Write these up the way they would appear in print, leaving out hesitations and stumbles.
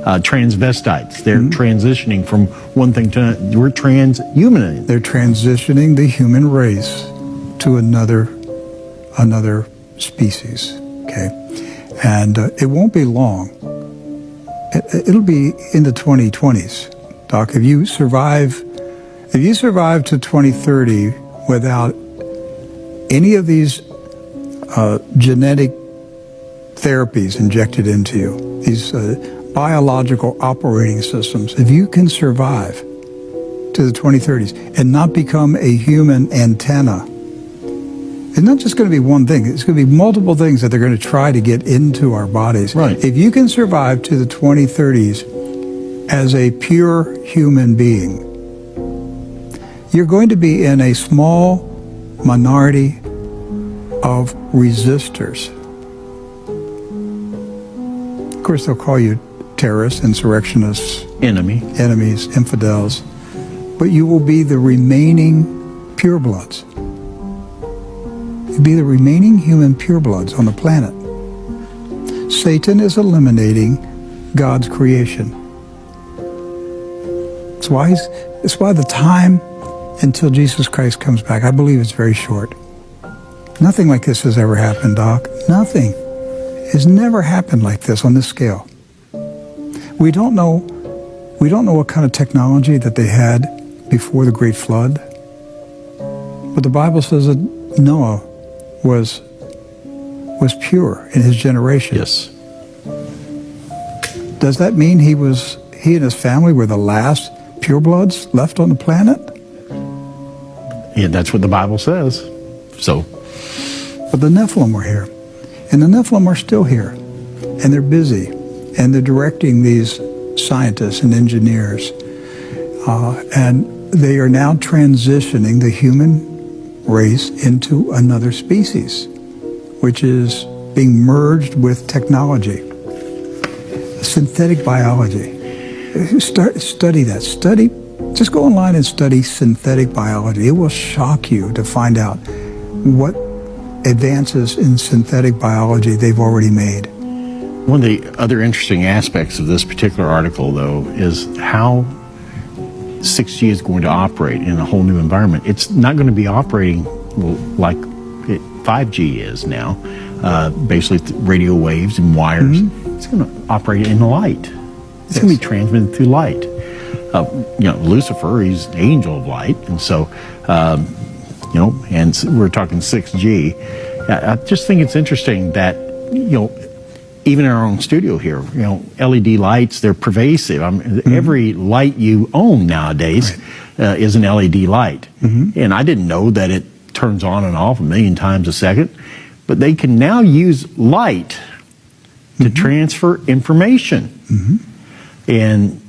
transvestites. They're transitioning from one thing to another. We're transhumaning. They're transitioning the human race to another species. Okay, and it won't be long. It'll be in the 2020s, Doc. If you survive to 2030 without any of these genetic therapies injected into you, these biological operating systems, if you can survive to the 2030s and not become a human antenna, it's not just going to be one thing. It's going to be multiple things that they're going to try to get into our bodies. Right. If you can survive to the 2030s as a pure human being, you're going to be in a small minority of resistors. Of course, they'll call you terrorists, insurrectionists, enemies, infidels, but you will be the remaining purebloods. You'll be the remaining human purebloods on the planet. Satan is eliminating God's creation. That's why the time until Jesus Christ comes back, I believe it's very short. Nothing like this has ever happened, Doc. Nothing has never happened like this on this scale. We don't know what kind of technology that they had before the Great Flood, but the Bible says that Noah was pure in his generation. Yes. Does that mean he and his family were the last purebloods left on the planet? Yeah, that's what the Bible says. So, but the Nephilim were here, and the Nephilim are still here, and they're busy, and they're directing these scientists and engineers, and they are now transitioning the human race into another species, which is being merged with technology, synthetic biology. Study that. Just go online and study synthetic biology. It will shock you to find out what advances in synthetic biology they've already made. One of the other interesting aspects of this particular article, though, is how 6G is going to operate in a whole new environment. It's not going to be operating like 5G is now, basically radio waves and wires. It's going to operate in light. It's going to be transmitted through light. Lucifer, he's an angel of light, and so, and we're talking 6G. I just think it's interesting that, even in our own studio here, LED lights, they're pervasive. Every light you own nowadays is an LED light. And I didn't know that it turns on and off 1,000,000 times a second, but they can now use light to transfer information. And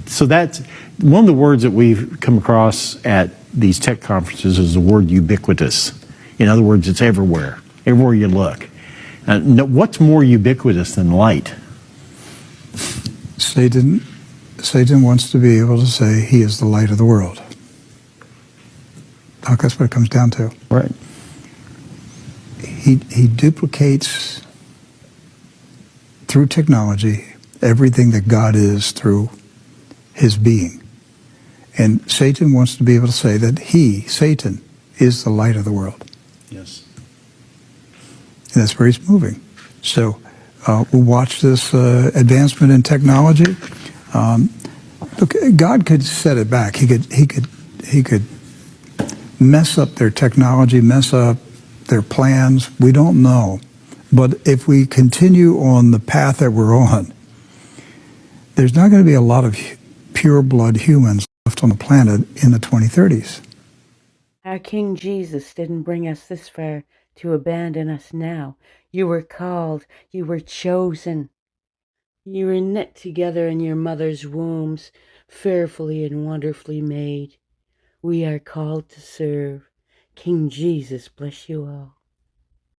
so that's one of the words that we've come across at these tech conferences is the word ubiquitous. In other words, it's everywhere you look. What's more ubiquitous than light? Satan wants to be able to say he is the light of the world. Doc, that's what it comes down to. Right. He duplicates through technology everything that God is through his being. And Satan wants to be able to say that he, Satan, is the light of the world. Yes. And that's where he's moving. So we'll watch this advancement in technology. Look, God could set it back. He could mess up their technology, mess up their plans. We don't know. But if we continue on the path that we're on, there's not going to be a lot of pure blood humans left on the planet in the 2030s. Our King Jesus didn't bring us this far to abandon us now. You were called, you were chosen. You were knit together in your mother's wombs, fearfully and wonderfully made. We are called to serve. King Jesus bless you all.